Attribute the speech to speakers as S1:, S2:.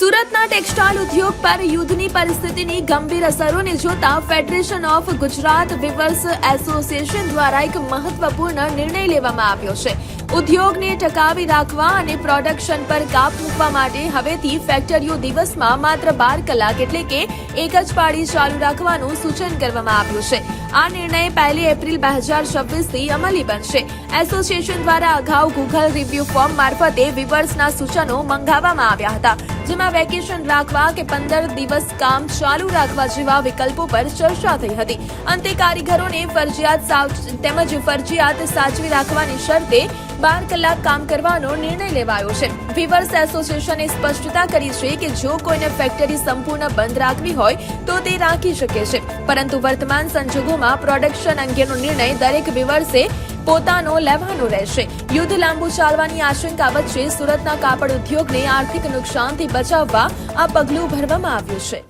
S1: સુરતના ટેક્સટાઇલ ઉદ્યોગ પર યુદ્ધની પરિસ્થિતિની ગંભીર અસરોને જોતા federation of Gujarat weavers association દ્વારા એક મહત્વપૂર્ણ નિર્ણય લેવામાં આવ્યો છે। ઉદ્યોગને ટકાવી રાખવા અને પ્રોડક્શન પર કાપ મૂકવા માટે હવેથી ફેક્ટરીઓ દિવસમાં માત્ર 12 કલાક એટલે કે એક જ પાળી ચાલુ રાખવાનું સૂચન કરવામાં આવ્યું છે। આ નિર્ણય 1 એપ્રિલ 2026 થી અમલી બનશે। એસોસિએશન દ્વારા અગાઉ ગૂગલ રિવ્યુ ફોર્મ મારફતે વીવર્સના સૂચનો મંગાવવામાં આવ્યા હતા, જેમાં વેકેશન રાખવા કે 15 દિવસ કામ ચાલુ રાખવા જેવા વિકલ્પો પર ચર્ચા થઈ હતી। અંતે કારીગરોને ફરજિયાત સાચવી રાખવાની શરતે 12 કલાક કામ કરવાનો નિર્ણય લેવાયો છે। વીવર્સ એસોસિએશને સ્પષ્ટતા કરી છે કે જો કોઈને ફેક્ટરી સંપૂર્ણ બંધ રાખવી હોય તો તે રાખી શકે છે, પરંતુ વર્તમાન સંજોગોમાં પ્રોડક્શન અંગેનો નિર્ણય દરેક વીવર્સે પોતાનો લેવાનો રહેશે। યુદ્ધ લાંબુ ચાલવાની આશંકા વચ્ચે સુરતના કાપડ ઉદ્યોગને આર્થિક નુકસાનથી બચાવવા આ પગલું ભરવામાં આવ્યું છે।